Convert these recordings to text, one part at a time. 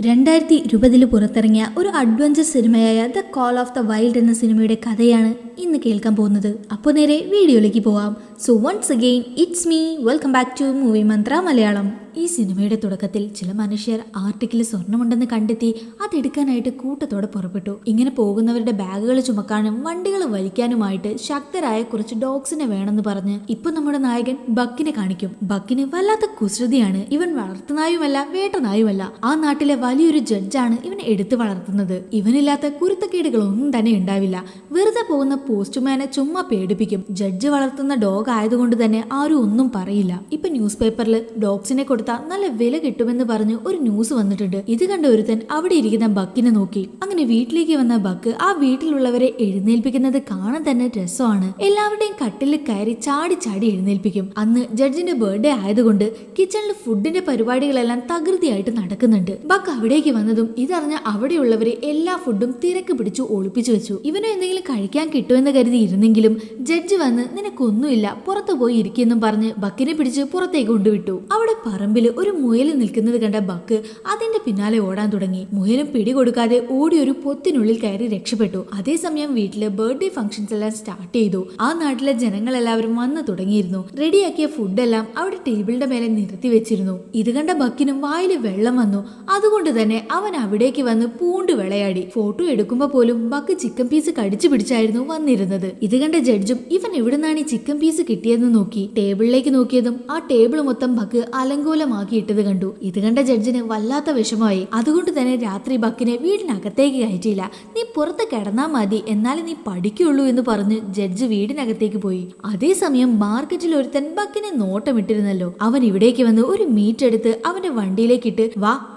2020 പുറത്തിറങ്ങിയ ഒരു അഡ്വഞ്ചർ സിനിമയായ the call of the wild എന്ന സിനിമയുടെ കഥയാണ് ഇന്ന് കേൾക്കാൻ പോകുന്നത്. അപ്പോൾ നേരെ വീഡിയോയിലേക്ക് പോവാം. So once again it's me, welcome back to movie Mantra Malayalam. ഈ സിനിമയുടെ തുടക്കത്തിൽ ചില മനുഷ്യർ ആർട്ടിക്കിൽ സ്വർണ്ണമുണ്ടെന്ന് കണ്ടെത്തി അതെടുക്കാനായിട്ട് കൂട്ടത്തോടെ പുറപ്പെട്ടു. ഇങ്ങനെ പോകുന്നവരുടെ ബാഗുകൾ ചുമക്കാനും വണ്ടികൾ വലിക്കാനുമായിട്ട് ശക്തരായ കുറച്ച് ഡോഗ്സിനെ വേണമെന്ന് പറഞ്ഞ് ഇപ്പൊ നമ്മുടെ നായകൻ ബക്കിനെ കാണിക്കും. ബക്കിന് വല്ലാത്ത കുസൃതിയാണ്. ഇവൻ വളർത്തുനായുമല്ല വേട്ടനായുമല്ല. ആ നാട്ടിലെ വലിയൊരു ജഡ്ജാണ് ഇവനെ എടുത്തു വളർത്തുന്നത്. ഇവനില്ലാത്ത കുരുത്തക്കേടുകളൊന്നും തന്നെ ഉണ്ടാവില്ല. വെറുതെ പോകുന്ന പോസ്റ്റ്മാനെ ചുമ്മാ പേടിപ്പിക്കും. ജഡ്ജ് വളർത്തുന്ന ഡോഗ് ആയതുകൊണ്ട് തന്നെ ആരും ഒന്നും പറയില്ല. ഇപ്പൊ ന്യൂസ് പേപ്പറിൽ ഡോഗ്സിനെ കൊടുത്താൽ നല്ല വില കിട്ടുമെന്ന് പറഞ്ഞ് ഒരു ന്യൂസ് വന്നിട്ടുണ്ട്. ഇത് കണ്ട ഒരുത്തൻ അവിടെ ഇരിക്കുന്ന ബക്കിനെ നോക്കി. അങ്ങനെ വീട്ടിലേക്ക് വന്ന ബക്ക് ആ വീട്ടിലുള്ളവരെ എഴുന്നേൽപ്പിക്കുന്നത് കാണാൻ തന്നെ രസമാണ്. എല്ലാവരുടെയും കട്ടിലിൽ കയറി ചാടി ചാടി എഴുന്നേൽപ്പിക്കും. അന്ന് ജഡ്ജിന്റെ ബർത്ത്ഡേ ആയതുകൊണ്ട് കിച്ചണിൽ ഫുഡിന്റെ പരിപാടികളെല്ലാം തകൃതിയായിട്ട് നടക്കുന്നുണ്ട്. ബക്ക് അവിടേക്ക് വന്നതും ഇതറിഞ്ഞ അവിടെയുള്ളവരെ എല്ലാ ഫുഡും തിരക്ക് പിടിച്ചു ഒളിപ്പിച്ചു വെച്ചു. ഇവനോ എന്തെങ്കിലും കഴിക്കാൻ കിട്ടുമെന്ന് കരുതി ഇരുന്നെങ്കിലും ജഡ്ജി വന്ന് നിനക്കൊന്നുമില്ല, പുറത്തു പോയി ഇരിക്കുമെന്നും പറഞ്ഞ് ബക്കിനെ പിടിച്ച് പുറത്തേക്ക് കൊണ്ടുവിട്ടു. അവിടെ പറമ്പിൽ ഒരു മുയൽ നിൽക്കുന്നത് കണ്ട ബക്ക് അതിന്റെ പിന്നാലെ ഓടാൻ തുടങ്ങി. മുയലും പിടികൊടുക്കാതെ ഓടി ഒരു പൊത്തിനുള്ളിൽ കയറി രക്ഷപ്പെട്ടു. അതേസമയം വീട്ടിലെ ബർത്ത്ഡേ ഫംഗ്ഷൻസ് എല്ലാം സ്റ്റാർട്ട് ചെയ്തു. ആ നാട്ടിലെ ജനങ്ങളെല്ലാവരും വന്നു തുടങ്ങിയിരുന്നു. റെഡിയാക്കിയ ഫുഡെല്ലാം അവിടെ ടേബിളിന്റെ മേലെ നിരത്തി വെച്ചിരുന്നു. ഇത് കണ്ട ബക്കിനും വായിൽ വെള്ളം വന്നു. അതുകൊണ്ട് തന്നെ അവൻ അവിടേക്ക് വന്ന് പൂണ്ട് വിളയാടി. ഫോട്ടോ എടുക്കുമ്പോ പോലും ബക്ക് ചിക്കൻ പീസ് കടിച്ചു പിടിച്ചായിരുന്നു വന്നിരുന്നത്. ഇത് കണ്ട ജഡ്ജും ഇവൻ എവിടുന്നാണ് ഈ ചിക്കൻ പീസ് കിട്ടിയതെന്ന് നോക്കി. ടേബിളിലേക്ക് നോക്കിയതും ആ ടേബിൾ മൊത്തം ബക്ക് അലങ്കോലമാക്കി ഇട്ടത് കണ്ടു. ഇത് കണ്ട ജഡ്ജിന് വല്ലാത്ത വിഷമമായി. അതുകൊണ്ട് തന്നെ രാത്രി ബക്കിനെ വീടിനകത്തേക്ക് കയറ്റിയില്ല. നീ പുറത്ത് കിടന്നാ മതി, എന്നാലും നീ പഠിക്കുള്ളൂ എന്ന് പറഞ്ഞ് ജഡ്ജ് വീടിനകത്തേക്ക് പോയി. അതേസമയം മാർക്കറ്റിൽ ഒരുത്തൻ ബക്കിനെ നോട്ടമിട്ടിരുന്നല്ലോ. അവൻ ഇവിടേക്ക് വന്ന് ഒരു മീറ്റ് എടുത്ത് അവന്റെ വണ്ടിയിലേക്ക് ഇട്ട്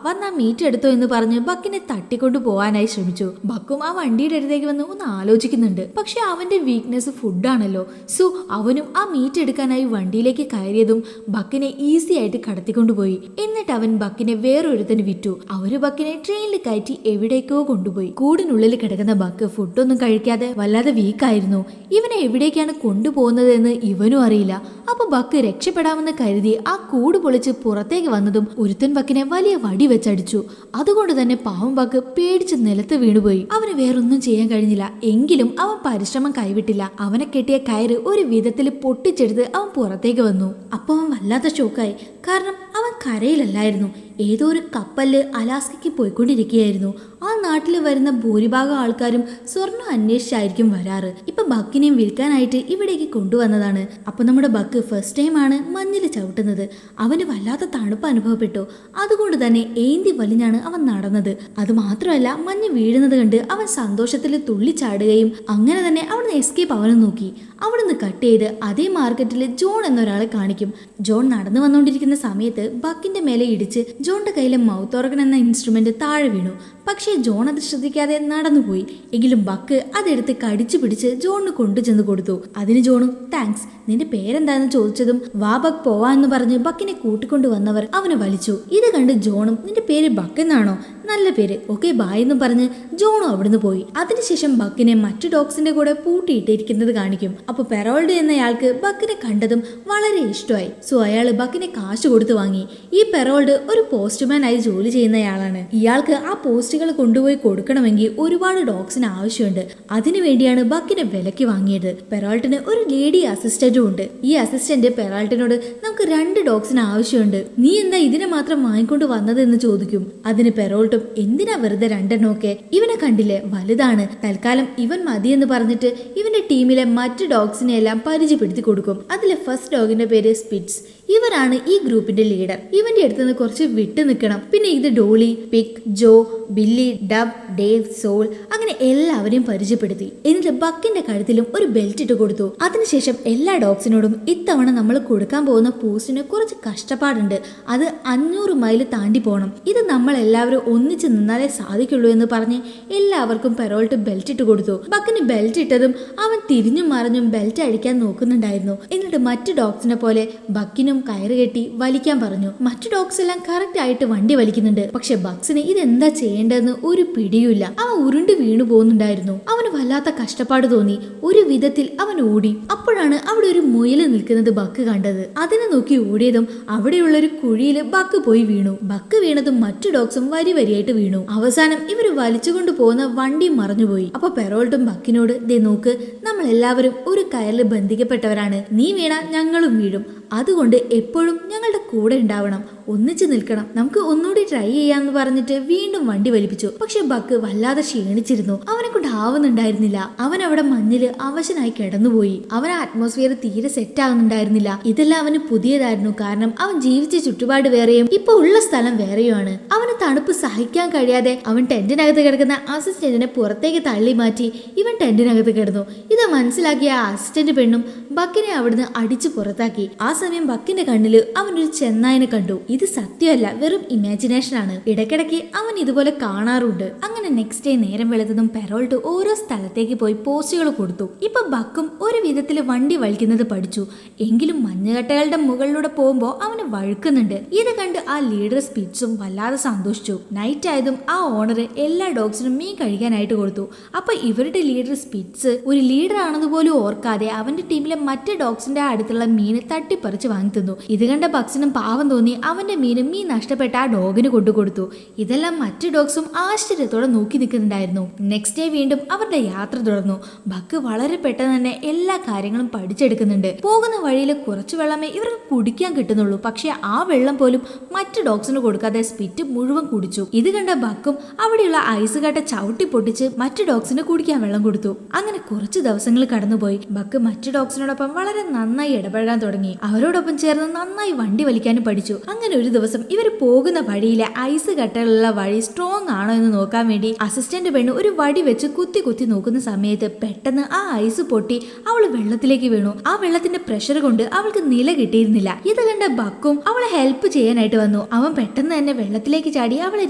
വന്നാ മീറ്റ് എടുത്തോ എന്ന് പറഞ്ഞ് ബക്കിനെ തട്ടിക്കൊണ്ടു പോകാനായി ശ്രമിച്ചു. ബക്കും ആ വണ്ടിയുടെ അടുത്തേക്ക് വന്ന് ഒന്ന് ആലോചിക്കുന്നുണ്ട്. പക്ഷെ അവന്റെ വീക്ക്നെസ് ഫുഡാണല്ലോ. സോ അവനും ആ മീറ്റ് എടുക്കാനായി വണ്ടിയിലേക്ക് കയറിയതും ബക്കിനെ ഈസി ആയിട്ട് കടത്തിക്കൊണ്ടുപോയി. എന്നിട്ട് അവൻ ബക്കിനെ വേറൊരുത്തന് വിറ്റു. അവര് ബക്കിനെ ട്രെയിനിൽ കയറ്റി എവിടേക്കോ കൊണ്ടുപോയി. കൂടിനുള്ളിൽ കിടക്കുന്ന ബക്ക് ഫുഡൊന്നും കഴിക്കാതെ വല്ലാതെ വീക്കായിരുന്നു. ഇവനെ എവിടേക്കാണ് കൊണ്ടുപോകുന്നത് എന്ന് ഇവനും അറിയില്ല. അപ്പൊ ബക്ക് രക്ഷപ്പെടാമെന്ന് കരുതി ആ കൂട് പൊളിച്ച് പുറത്തേക്ക് വന്നതും ഒരുത്തൻ ബക്കിനെ വലിയ വടി വെച്ചടിച്ചു. അതുകൊണ്ട് തന്നെ പാവം ബക്ക് പേടിച്ച് നിലത്ത് വീണുപോയി. അവന് വേറൊന്നും ചെയ്യാൻ കഴിഞ്ഞില്ല. എങ്കിലും അവൻ പരിശ്രമം കൈവിട്ടില്ല. അവനെ കെട്ടിയ കയറ് ഒരു വിധത്തിൽ പൊട്ടിച്ചെടുത്ത് അവൻ പുറത്തേക്ക് വന്നു. അപ്പൊ അവൻ വല്ലാത്ത ഷോക്കായി. കാരണം അവൻ കരയിലല്ലായിരുന്നു, ഏതോ ഒരു കപ്പലില് അലാസ്കയ്ക്ക് പോയിക്കൊണ്ടിരിക്കുകയായിരുന്നു. ആ നാട്ടിൽ വരുന്ന ഭൂരിഭാഗം ആൾക്കാരും സ്വർണ്ണം അന്വേഷിച്ചായിരിക്കും വരാറ്. ഇപ്പൊ ബക്കിനെയും വിൽക്കാനായിട്ട് ഇവിടേക്ക് കൊണ്ടുവന്നതാണ്. അപ്പൊ നമ്മുടെ ബക്ക് ഫസ്റ്റ് ടൈം ആണ് മഞ്ഞിൽ ചവിട്ടുന്നത്. അവന് വല്ലാത്ത തണുപ്പ് അനുഭവപ്പെട്ടു. അതുകൊണ്ട് തന്നെ ഏന്തി വലിഞ്ഞാണ് അവൻ നടന്നത്. അത് മാത്രമല്ല, മഞ്ഞ് വീഴുന്നത് കണ്ട് അവൻ സന്തോഷത്തിൽ തുള്ളിച്ചാടുകയും അങ്ങനെ തന്നെ അവിടുന്ന് എസ്കേപ്പ് അവനും നോക്കി. അവിടുന്ന് കട്ട് ചെയ്ത് അതേ മാർക്കറ്റിൽ ജോൺ എന്നൊരാളെ കാണിക്കും. ജോൺ നടന്നു വന്നുകൊണ്ടിരിക്കുന്ന സമയത്ത് ബക്കിന്റെ മേലെ ഇടിച്ച് ജോണിന്റെ കയ്യിലെ മൗത്ത് ഓർഗൻ എന്ന ഇൻസ്ട്രുമെന്റ് താഴെ വീണു. പക്ഷേ ജോൺ അത് ശ്രദ്ധിക്കാതെ നടന്നുപോയി. എങ്കിലും ബക്ക് അതെടുത്ത് കടിച്ചു പിടിച്ച് ജോണിന് കൊണ്ടുചെന്ന് കൊടുത്തു. അതിന് ജോണും താങ്ക്സ്, നിന്റെ പേരെന്താന്ന് ചോദിച്ചതും വാ ബക്ക് പോവാന്ന് പറഞ്ഞ് ബക്കിനെ കൂട്ടിക്കൊണ്ടു വന്നവർ അവനെ വലിച്ചു. ഇത് കണ്ട് ജോണും നിന്റെ പേര് ബക്ക് എന്നാണോ, നല്ല പേര്, ഓക്കെ ബായ് എന്നും പറഞ്ഞ് ജോണും അവിടുന്ന് പോയി. അതിനുശേഷം ബക്കിനെ മറ്റു ഡോഗ്സിന്റെ കൂടെ പൂട്ടിയിട്ടിരിക്കുന്നത് കാണിക്കും. അപ്പൊ പെറോൾഡ് എന്നയാൾക്ക് ബക്കിനെ കണ്ടതും വളരെ ഇഷ്ടമായി. സോ അയാൾ ബക്കിനെ കാശ് കൊടുത്തു വാങ്ങി. ഈ പെറോൾഡ് ഒരു പോസ്റ്റ്മാൻ ആയി ജോലി ചെയ്യുന്നയാളാണ്. ഇയാൾക്ക് ആ പോസ്റ്റുകൾ കൊണ്ടുപോയി കൊടുക്കണമെങ്കിൽ ഒരുപാട് ഡോഗ്സിന് ആവശ്യമുണ്ട്. അതിനുവേണ്ടിയാണ് ബക്കിനെ വിലക്ക് വാങ്ങിയത്. പെറോൾട്ടിന് ഒരു ലേഡി അസിസ്റ്റന്റും ഉണ്ട്. ഈ അസിസ്റ്റന്റ് പെറോൾട്ടിനോട് നമുക്ക് 2 ഡോഗ്സിന് ആവശ്യമുണ്ട്, നീ എന്താ ഇതിനെ മാത്രം വാങ്ങിക്കൊണ്ട് വന്നത് എന്ന് ചോദിക്കും. അതിന് പെറോൾട്ടും എന്തിനാ വെറുതെ 2 എണ്ണമൊക്കെ, ഇവനെ കണ്ടില്ലേ വലുതാണ്, തൽക്കാലം ഇവൻ മതിയെന്ന് പറഞ്ഞിട്ട് ഇവന്റെ ടീമിലെ മറ്റു ഡോഗ്സിനെ എല്ലാം പരിചയപ്പെടുത്തി കൊടുക്കും. അതിലെ ഫസ്റ്റ് ഡോഗിന്റെ പേര് സ്പിറ്റ്സ്. ഇവരാണ് ഈ ഗ്രൂപ്പിന്റെ ലീഡർ. ഇവന്റെ അടുത്ത് നിന്ന് കുറച്ച് വിട്ടു നിൽക്കണം. പിന്നെ ഇത് ഡോളി, പിക്, ജോ, ബില്ലി, ഡബ്, ഡേവ്, സോൾ, അങ്ങനെ എല്ലാവരെയും പരിചയപ്പെടുത്തി. എന്നിട്ട് ബക്കിന്റെ കഴുത്തിലും ഒരു ബെൽറ്റ് ഇട്ട് കൊടുത്തു. അതിനുശേഷം എല്ലാ ഡോഗ്സിനോടും ഇത്തവണ നമ്മൾ കൊടുക്കാൻ പോകുന്ന പോസ്റ്റിന് കുറച്ച് കഷ്ടപ്പാടുണ്ട്, അത് 500 മൈൽ താണ്ടി പോകണം, ഇത് നമ്മൾ എല്ലാവരും ഒന്നിച്ച് നിന്നാലേ സാധിക്കുള്ളൂ എന്ന് പറഞ്ഞ് എല്ലാവർക്കും പെറോൾട്ട് ബെൽറ്റ് ഇട്ട് കൊടുത്തു. ബക്കിന് ബെൽറ്റ് ഇട്ടതും അവൻ തിരിഞ്ഞും മറിഞ്ഞും ബെൽറ്റ് അടിക്കാൻ നോക്കുന്നുണ്ടായിരുന്നു. എന്നിട്ട് മറ്റു ഡോഗ്സിനെ പോലെ ബക്കിനും കയറ് കെട്ടി വലിക്കാൻ പറഞ്ഞു. മറ്റു ഡോഗ്സ് എല്ലാം കറക്റ്റ് ആയിട്ട് വണ്ടി വലിക്കുന്നുണ്ട്. പക്ഷെ ബക്സിന് ഇതെന്താ ചെയ്യേണ്ടതെന്ന് ഒരു പിടിയുമില്ല. അവൻ ഉരുണ്ട് വീണു വീണു പോകുന്നുണ്ടായിരുന്നു. അവന് വല്ലാത്ത കഷ്ടപ്പാട് തോന്നി. ഒരു വിധത്തിൽ അവൻ ഓടി. അപ്പോഴാണ് അവിടെ ഒരു മുയല് നിൽക്കുന്നത് ബക്ക് കണ്ടത്. അതിനെ നോക്കി ഓടിയതും അവിടെയുള്ള ഒരു കുഴിയിൽ ബക്ക് പോയി വീണു. ബക്ക് വീണതും മറ്റു ഡോഗ്സും വരി വരിയായിട്ട് വീണു. അവസാനം ഇവര് വലിച്ചുകൊണ്ട് പോകുന്ന വണ്ടി മറഞ്ഞുപോയി. അപ്പൊ പെറോൾട്ടും ബക്കിനോട്, ദേ നോക്ക്, നമ്മൾ എല്ലാവരും ഒരു കയറിൽ ബന്ധിക്കപ്പെട്ടവരാണ്. നീ വീണ ഞങ്ങളും വീഴും. അതുകൊണ്ട് എപ്പോഴും ഞങ്ങളുടെ കൂടെ ഉണ്ടാവണം, ഒന്നിച്ചു നിൽക്കണം, നമുക്ക് ഒന്നുകൂടി ട്രൈ ചെയ്യാന്ന് പറഞ്ഞിട്ട് വീണ്ടും വണ്ടി വലിപ്പിച്ചു. പക്ഷെ ബക്ക് വല്ലാതെ ക്ഷീണിച്ചിരുന്നു. അവനെ കൊണ്ട് ആവുന്നുണ്ടായിരുന്നില്ല. അവൻ അവിടെ മഞ്ഞില് അവശനായി കിടന്നുപോയി. അവൻ അറ്റ്മോസ്ഫിയർ തീരെ സെറ്റ് ആകുന്നുണ്ടായിരുന്നില്ല. ഇതെല്ലാം അവന് പുതിയതായിരുന്നു. കാരണം അവൻ ജീവിച്ച ചുറ്റുപാട് വേറെയും ഇപ്പൊ ഉള്ള സ്ഥലം വേറെയുമാണ്. അവന് തണുപ്പ് സഹിക്കാൻ കഴിയാതെ അവൻ ടെന്റിനകത്ത് കിടക്കുന്ന അസിസ്റ്റന്റിനെ പുറത്തേക്ക് തള്ളി മാറ്റി ഇവൻ ടെന്റിനകത്ത് കിടന്നു. ഇത് മനസ്സിലാക്കിയ ആ അസിസ്റ്റന്റ് പെണ്ണും ബക്കിനെ അവിടുന്ന് അടിച്ചു പുറത്താക്കി. ആ സമയം ബക്കിന്റെ കണ്ണില് അവനൊരു ചെന്നായനെ കണ്ടു. ഇത് സത്യമല്ല, വെറും ഇമാജിനേഷൻ ആണ്. ഇടയ്ക്കിടയ്ക്ക് അവൻ ഇതുപോലെ കാണാറുണ്ട്. അങ്ങനെ നെക്സ്റ്റ് ഡേ നേരം വെളുത്തതും പെറോൾട്ട് ഓരോ സ്ഥലത്തേക്ക് പോയി പോസ്റ്റുകൾ കൊടുത്തു. ഇപ്പൊ ബക്കും ഒരു വിധത്തില് വണ്ടി വഴിക്കുന്നത് പഠിച്ചു. എങ്കിലും മഞ്ഞുകട്ടകളുടെ മുകളിലൂടെ പോകുമ്പോ അവന് വഴുക്കുന്നുണ്ട്. ഇത് കണ്ട് ആ ലീഡർ സ്പിറ്റ്സും വല്ലാതെ സന്തോഷിച്ചു. നൈറ്റ് ആയതും ആ ഓണർ എല്ലാ ഡോഗ്സിനും മീൻ കഴിക്കാനായിട്ട് കൊടുത്തു. അപ്പൊ ഇവരുടെ ലീഡർ സ്പിറ്റ്സ് ഒരു ലീഡർ ആണെന്ന് പോലും ഓർക്കാതെ അവന്റെ ടീമിലെ മറ്റ് ഡോഗ്സിന്റെ അടുത്തുള്ള മീൻ തട്ടിപ്പറിച്ച് വാങ്ങി തിന്നു. ഇത് കണ്ട ബക്സിനും പാവം തോന്നി. അവന്റെ മീൻ നഷ്ടപ്പെട്ട ആ ഡോഗിന് കൊണ്ടുകൊടുത്തു. ഇതെല്ലാം മറ്റു ഡോഗ്സും ആശ്ചര്യത്തോടെ നോക്കി നിൽക്കുന്നുണ്ടായിരുന്നു. നെക്സ്റ്റ് ഡേ വീണ്ടും അവരുടെ യാത്ര തുടർന്നു. ബക്ക് വളരെ പെട്ടെന്ന് തന്നെ എല്ലാ കാര്യങ്ങളും പഠിച്ചെടുക്കുന്നുണ്ട്. പോകുന്ന വഴിയിൽ കുറച്ചു വെള്ളമേ ഇവർക്ക് കുടിക്കാൻ കിട്ടുന്നുള്ളൂ. പക്ഷെ ആ വെള്ളം പോലും മറ്റു ഡോഗ്സിന് കൊടുക്കാതെ സ്പിറ്റ് മുഴുവൻ കുടിച്ചു. ഇത് കണ്ട ബക്കും അവിടെയുള്ള ഐസ് കട്ട ചവിട്ടി പൊട്ടിച്ച് മറ്റു ഡോഗ്സിന് കുടിക്കാൻ വെള്ളം കൊടുത്തു. അങ്ങനെ കുറച്ച് ദിവസങ്ങൾ കടന്നുപോയി. ബക്ക് മറ്റു ഡോഗ്സിനോടൊപ്പം വളരെ നന്നായി ഇടപഴകാൻ തുടങ്ങി. അവരോടൊപ്പം ചേർന്ന് നന്നായി വണ്ടി വലിക്കാനും പഠിച്ചു. അങ്ങനെ ഒരു ദിവസം ഇവർ പോകുന്ന വഴിയിലെ ഐസ് കട്ടകളുള്ള വഴി സ്ട്രോങ് ആണോ എന്ന് നോക്കാൻ വേണ്ടി അസിസ്റ്റന്റ് പെണ്ണ് ഒരു വടി വെച്ച് കുത്തി കുത്തി നോക്കുന്ന സമയത്ത് പെട്ടെന്ന് ആ ഐസ് പൊട്ടി അവള് വെള്ളത്തിലേക്ക് വീണു. ആ വെള്ളത്തിന്റെ പ്രഷർ കൊണ്ട് അവൾക്ക് നില കിട്ടിയിരുന്നില്ല. ഇത് കണ്ട ബക്കും അവളെ ഹെൽപ്പ് ചെയ്യാനായിട്ട് വന്നു. അവൻ പെട്ടെന്ന് തന്നെ വെള്ളത്തിലേക്ക് ചാടി അവളെ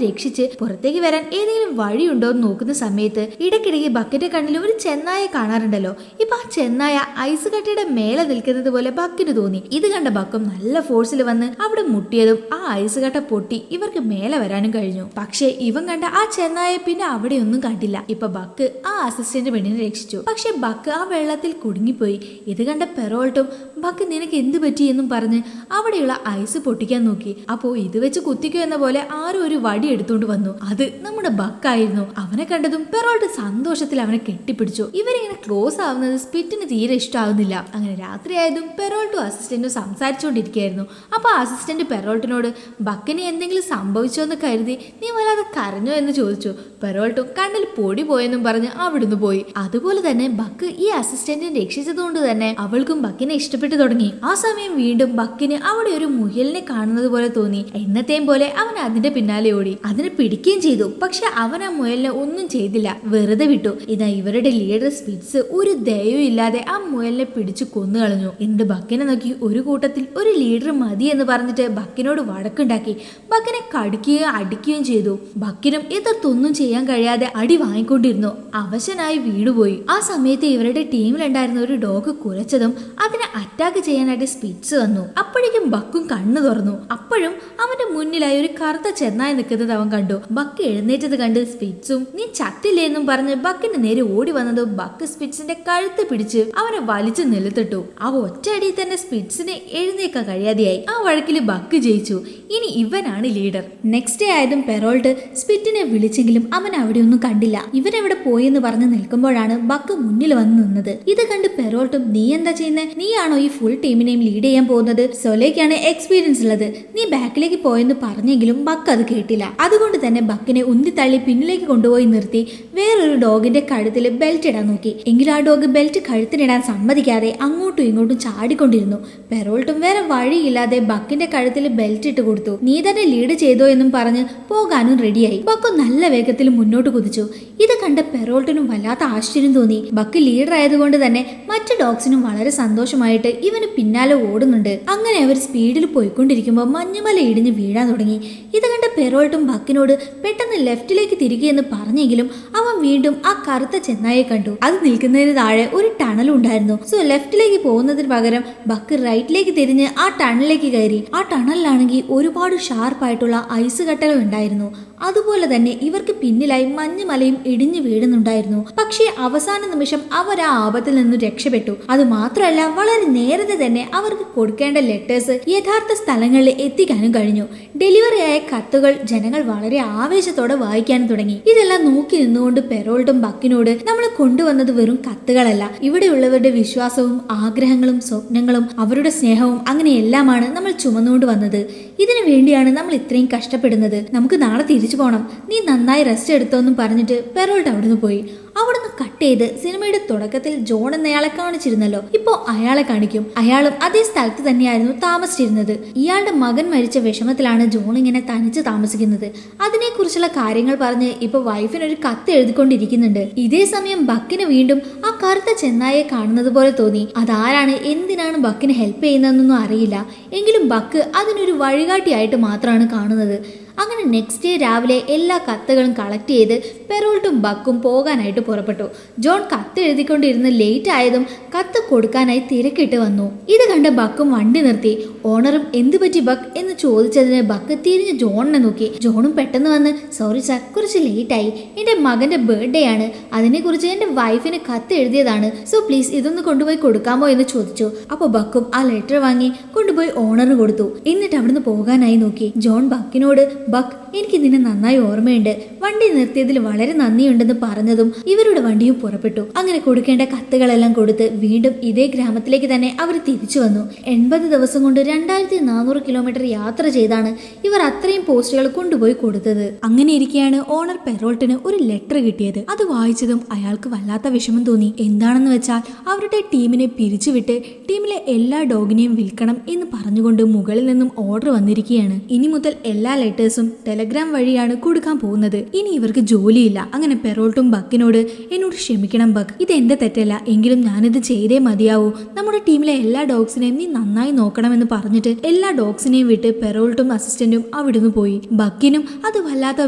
രക്ഷിച്ച് പുറത്തേക്ക് വരാൻ ഏതെങ്കിലും വഴിയുണ്ടോ എന്ന് നോക്കുന്ന സമയത്ത് ഇടയ്ക്കിടയ്ക്ക് ബക്കിന്റെ കണ്ണിൽ ഒരു ചെന്നായെ കാണാറുണ്ടല്ലോ. ഇപ്പൊ ആ ചെന്നായ ഐസ് കട്ടയുടെ മേലെ നിൽക്കുന്നത് പോലെ ബക്കിന് തോന്നി. ഇത് കണ്ട ബക്കും നല്ല ഫോഴ്സിൽ വന്ന് അവിടെ മുട്ടിയതും ആ ഐസ് കട്ട പൊട്ടി ഇവർക്ക് മേലെ വരാനും കഴിഞ്ഞു. പക്ഷെ ഇവൻ കണ്ട ആ ചെന്നായെ പിന്നെ അവിടെ ഒന്നും കണ്ടില്ല. ഇപ്പൊ ബക്ക് ആ അസിസ്റ്റന്റ് പെണ്ണിനെ രക്ഷിച്ചു. പക്ഷെ ബക്ക് ആ വെള്ളത്തിൽ കുടുങ്ങിപ്പോയി. ഇത് കണ്ട പെറോൾട്ടും ബക്ക് നിനക്ക് എന്ത് പറ്റി എന്നും പറഞ്ഞ് അവിടെയുള്ള ഐസ് പൊട്ടിക്കാൻ നോക്കി. അപ്പോ ഇത് വെച്ച് കുത്തിക്കോ എന്ന പോലെ ആരോ ഒരു വടി എടുത്തോണ്ട് വന്നു. അത് നമ്മുടെ ബക്കായിരുന്നു. അവനെ കണ്ടതും പെറോൾട്ട് സന്തോഷത്തിൽ അവനെ കെട്ടിപ്പിടിച്ചു. ഇവരിങ്ങനെ ക്ലോസ് ആവുന്നത് സ്പിറ്റിന് തീരെ ഇഷ്ടമാവുന്നില്ല. അങ്ങനെ രാത്രിയായതും പെറോൾട്ടും അസിസ്റ്റന്റും സംസാരിച്ചുകൊണ്ടിരിക്കുകയായിരുന്നു. അപ്പൊ അസിസ്റ്റന്റ് പെറോൾട്ടിനോട് ബക്കിന് എന്തെങ്കിലും സംഭവിച്ചോ എന്ന് കരുതി നീ വല്ലാതെ കരഞ്ഞോ എന്ന് ചോദിച്ചു. പെറോൾട്ടും കണ്ണിൽ പൊടി പോയെന്നും പറഞ്ഞ് അവിടുന്ന് പോയി. അതുപോലെ തന്നെ ബക്ക് ഈ അസിസ്റ്റന്റിനെ രക്ഷിച്ചതുകൊണ്ട് തന്നെ അവൾക്കും ബക്കിനെ ഇഷ്ടപ്പെട്ടു തുടങ്ങി. ആ സമയം വീണ്ടും ബക്കിന് അവിടെ ഒരു മുയലിനെ കാണുന്നത് പോലെ തോന്നി. എന്നത്തെയും പോലെ അവൻ അതിന്റെ പിന്നാലെ ഓടി. അതിനെ പിടിക്കുകയും ചെയ്തു. പക്ഷെ അവൻ ആ മുയലിനെ ഒന്നും ചെയ്തില്ല, വെറുതെ വിട്ടു. ഇതാ ഇവരുടെ ലീഡർ സ്പിറ്റ്സ് ഒരു ദയവും ഇല്ലാതെ ആ മുയലിനെ പിടിച്ചു കൊന്നു കളഞ്ഞു. എന്നിട്ട് ബക്കിനെ നോക്കി ഒരു കൂട്ടത്തിൽ ഒരു ലീഡർ മതി എന്ന് പറഞ്ഞിട്ട് ബക്കിനോട് വഴക്കുണ്ടാക്കി. ബക്കിനെ കടിക്കുകയും അടിക്കുകയും ചെയ്തു. ബക്കിനും എതിർത്തൊന്നും ചെയ്യാൻ കഴിയാതെ അടി വാങ്ങിക്കൊണ്ടിരുന്നു. അവശനായി വീണുപോയി. ആ സമയത്ത് ഇവരുടെ ടീമിലുണ്ടായിരുന്ന ഒരു ഡോഗ് കുരച്ചതും അതിനെ അറ്റാക്ക് ചെയ്യാനായിട്ട് സ്പിറ്റ്സ് വന്നു. അപ്പോഴേക്കും ബക്കും കണ്ണു തുറന്നു. അപ്പോഴും അവന്റെ മുന്നിലായി ഒരു കറുത്ത ചെന്നായി നിൽക്കുന്നത് അവൻ കണ്ടു. ബക്ക് എഴുന്നേറ്റത് കണ്ട് സ്പിറ്റ്സും നീ ചത്തില്ലേ എന്നും പറഞ്ഞ് ബക്കിന് നേരെ ഓടി വന്നതും ബക്ക് സ്പിറ്റ്സിന്റെ കഴുത്ത് പിടിച്ച് അവനെ വലിച്ചു നിലത്തിട്ടു. ആ ഒറ്റയടിയിൽ തന്നെ സ്പിറ്റ്സിനെ എഴുന്നേക്കാൻ കഴിയാതെയായി. ആ വഴക്കില് ബക്ക് ജയിച്ചു. ഇനി ഇവനാണ് ലീഡർ. നെക്സ്റ്റ് ഡേ ആയതും പെറോൾട്ട് സ്പിറ്റിനെ വിളിച്ചെങ്കിലും അവൻ അവിടെ ഒന്നും കണ്ടില്ല. ഇവനെവിടെ പോയെന്ന് പറഞ്ഞ് നിൽക്കുമ്പോഴാണ് ബക്ക് മുന്നിൽ വന്ന് നിന്നത്. ഇത് കണ്ട് പെറോൾട്ടും നീ എന്താ ചെയ്യുന്നത്? നീയാണോ ഈ ഫുൾ ടീമിനെയും ലീഡ് ചെയ്യാൻ പോകുന്നത്? സൊലേക്കാണ് എക്സ്പീരിയൻസ് ഉള്ളത്. നീ ബാക്കിലേക്ക് പോയെന്ന് പറഞ്ഞെങ്കിലും ബക്ക് അത് കേട്ടില്ല. അതുകൊണ്ട് തന്നെ ബക്കിനെ ഉന്തിത്തള്ളി പിന്നിലേക്ക് കൊണ്ടുപോയി നിർത്തി വേറൊരു ഡോഗിന്റെ കഴുത്തിൽ ബെൽറ്റ് ഇടാൻ നോക്കി. എങ്കിലും ആ ഡോഗ് ബെൽറ്റ് കഴുത്തിനിടാൻ സമ്മതിക്കാതെ അങ്ങോട്ടും ഇങ്ങോട്ടും ചാടിക്കൊണ്ടിരുന്നു. പെറോൾട്ടും വേറെ വഴിയില്ലാതെ ബക്കിന്റെ കഴുത്തിൽ ബെൽറ്റ് ഇട്ട് കൊടുത്തു. നീ തന്നെ ലീഡ് ചെയ്തോ എന്നും പറഞ്ഞ് പോകാനും റെഡിയായി. ബക്ക് നല്ല വേഗത്തിൽ മുന്നോട്ട് കുതിച്ചു. ഇത് കണ്ട പെറോൾട്ടിനും വല്ലാത്ത ആശ്ചര്യം തോന്നി. ബക്ക് ലീഡർ ആയതുകൊണ്ട് തന്നെ മറ്റു ഡോഗ്സിനും വളരെ സന്തോഷമായിട്ട് ഇവന് പിന്നാലെ ഓടുന്നുണ്ട്. അങ്ങനെ അവർ സ്പീഡിൽ പോയിക്കൊണ്ടിരിക്കുമ്പോൾ മഞ്ഞുമല ഇടിഞ്ഞ് വീഴാൻ തുടങ്ങി. ഇത് കണ്ട പെറോൾട്ടും ബക്കിനോട് പെട്ടെന്ന് ലെഫ്റ്റിലേക്ക് തിരികെയെന്ന് പറഞ്ഞെങ്കിലും അവൻ വീണ്ടും ആ കറുത്ത ചെന്നായെ കണ്ടു. അത് നിൽക്കുന്നതിന് താഴെ ഒരു ടണൽ ഉണ്ടായിരുന്നു. സോ ലെഫ്റ്റിലേക്ക് പോകുന്നതിന് പകരം ബക്ക് റൈറ്റിലേക്ക് തിരിഞ്ഞ് ആ ടണലിലേക്ക് കയറി. ആ ടണലിലാണെങ്കിൽ ഒരുപാട് ഷാർപ്പായിട്ടുള്ള ഐസ് കട്ടകൾ ഉണ്ടായിരുന്നു. അതുപോലെ തന്നെ ഇവർക്ക് പിന്നിലായി മഞ്ഞുമലയും ഇടിഞ്ഞു വീഴുന്നുണ്ടായിരുന്നു. പക്ഷേ അവസാന നിമിഷം അവർ ആ ആപത്തിൽ നിന്നും രക്ഷപ്പെട്ടു. അത് മാത്രമല്ല, വളരെ നേരത്തെ തന്നെ അവർക്ക് കൊടുക്കേണ്ട ലെറ്റേഴ്സ് യഥാർത്ഥ സ്ഥലങ്ങളിൽ എത്തിക്കാനും കഴിഞ്ഞു. ഡെലിവറി ആയ കത്തുകൾ ജനങ്ങൾ വളരെ ആവേശത്തോടെ വായിക്കാനും തുടങ്ങി. ഇതെല്ലാം നോക്കി നിന്നുകൊണ്ട് പെറോൾട്ടും ബക്കിനോട് നമ്മൾ കൊണ്ടുവന്നത് വെറും കത്തുകളല്ല, ഇവിടെയുള്ളവരുടെ വിശ്വാസവും ആഗ്രഹങ്ങളും സ്വപ്നങ്ങളും അവരുടെ സ്നേഹവും അങ്ങനെയെല്ലാമാണ് നമ്മൾ ചുമന്നുകൊണ്ട് വന്നത്. ഇതിനു വേണ്ടിയാണ് നമ്മൾ ഇത്രയും കഷ്ടപ്പെടുന്നത്. നമുക്ക് നാളെ തിരിച്ചു പോകണം. നീ നന്നായി റെസ്റ്റ് എടുത്തോന്നും പറഞ്ഞിട്ട് പെറോൾട്ട് അവിടുന്ന് പോയി. അവിടുന്ന് കട്ട് ചെയ്ത് സിനിമയുടെ തുടക്കത്തിൽ ജോൺ എന്നയാളെ കാണിച്ചിരുന്നല്ലോ, ഇപ്പോ അയാളെ കാണിക്കും. അയാളും അതേ സ്ഥലത്ത് തന്നെയായിരുന്നു താമസിച്ചിരുന്നത്. ഇയാളുടെ മകൻ മരിച്ച വിഷമത്തിലാണ് ജോൺ ഇങ്ങനെ തനിച്ച് താമസിക്കുന്നത്. അതിനെക്കുറിച്ചുള്ള കാര്യങ്ങൾ പറഞ്ഞ് ഇപ്പൊ വൈഫിനൊരു കത്ത് എഴുതിക്കൊണ്ടിരിക്കുന്നുണ്ട്. ഇതേ സമയം ബക്കിന് വീണ്ടും ആ കറുത്ത ചെന്നായെ കാണുന്നത് പോലെ തോന്നി. അതാരാണ്, എന്തിനാണ് ബക്കിന് ഹെൽപ്പ് ചെയ്യുന്നതെന്നൊന്നും അറിയില്ല. എങ്കിലും ബക്ക് അതിനൊരു വഴികാട്ടിയായിട്ട് മാത്രമാണ് കാണുന്നത്. അങ്ങനെ നെക്സ്റ്റ് ഡേ രാവിലെ എല്ലാ കത്തുകളും കളക്ട് ചെയ്ത് പെറോൾട്ടും ബക്കും പോകാനായിട്ട് പുറപ്പെട്ടു. ജോൺ കത്ത് എഴുതിക്കൊണ്ടിരുന്ന് ലേറ്റ് ആയതും കത്ത് കൊടുക്കാനായി തിരക്കിട്ട് വന്നു. ഇത് കണ്ട ബക്കും വണ്ടി നിർത്തി. ഓണറും എന്ത് പറ്റി ബക്ക് എന്ന് ചോദിച്ചതിന് ബക്ക് തിരിഞ്ഞ് ജോണിനെ നോക്കി. ജോണും പെട്ടെന്ന് വന്ന്, സോറി സാർ, കുറച്ച് ലേറ്റ് ആയി. എൻ്റെ മകൻ്റെ ബർത്ത്ഡേ ആണ്, അതിനെക്കുറിച്ച് എൻ്റെ വൈഫിന് കത്ത് എഴുതിയതാണ്. സോ പ്ലീസ് ഇതൊന്ന് കൊണ്ടുപോയി കൊടുക്കാമോ എന്ന് ചോദിച്ചു. അപ്പോൾ ബക്കും ആ ലെറ്റർ വാങ്ങി കൊണ്ടുപോയി ഓണറിന് കൊടുത്തു. എന്നിട്ട് അവിടുന്ന് പോകാനായി നോക്കി. ജോൺ ബക്കിനോട്, ബക്ക്, എനിക്ക് നിന്നെ നന്നായി ഓർമ്മയുണ്ട്, വണ്ടി നിർത്തിയതിൽ വളരെ നന്ദിയുണ്ടെന്ന് പറഞ്ഞതും ഇവരുടെ വണ്ടിയും പുറപ്പെട്ടു. അങ്ങനെ കൊടുക്കേണ്ട കത്തുകളെല്ലാം കൊടുത്ത് വീണ്ടും ഇതേ ഗ്രാമത്തിലേക്ക് തന്നെ അവർ തിരിച്ചു വന്നു. 80 ദിവസം കൊണ്ട് 2400 കിലോമീറ്റർ യാത്ര ചെയ്താണ് ഇവർ അത്രയും പോസ്റ്റുകൾ കൊണ്ടുപോയി കൊടുത്തത്. അങ്ങനെ ഇരിക്കെയാണ് ഓണർ പെറോൾട്ടിന് ഒരു ലെറ്റർ കിട്ടിയത്. അത് വായിച്ചതും അയാൾക്ക് വല്ലാത്ത വിഷമം തോന്നി. എന്താണെന്ന് വെച്ചാൽ അവരുടെ ടീമിനെ പിരിച്ചുവിട്ട് ടീമിലെ എല്ലാ ഡോഗിനെയും വിൽക്കണം എന്ന് പറഞ്ഞുകൊണ്ട് മുകളിൽ നിന്നും ഓർഡർ വന്നിരിക്കുകയാണ്. ഇനി മുതൽ എല്ലാ ലെറ്റേഴ്സും ടെലഗ്രാം വഴിയാണ് കൊടുക്കാൻ പോകുന്നത്. ഇനി ഇവർക്ക് ജോലിയില്ല. അങ്ങനെ പെറോൾട്ടും ബക്കിനോട്, എന്നോട് ക്ഷമിക്കണം ബക്ക്, ഇത് എന്റെ തെറ്റല്ല, എങ്കിലും ഞാനിത് ചെയ്തേ മതിയാവൂ. നമ്മുടെ ടീമിലെ എല്ലാ ഡോഗ്സിനെയും നീ നന്നായി നോക്കണമെന്ന് പറഞ്ഞിട്ട് എല്ലാ ഡോഗ്സിനെയും വിട്ട് പെറോൾട്ടും അസിസ്റ്റന്റും അവിടുന്ന് പോയി. ബക്കിനും അത് വല്ലാത്ത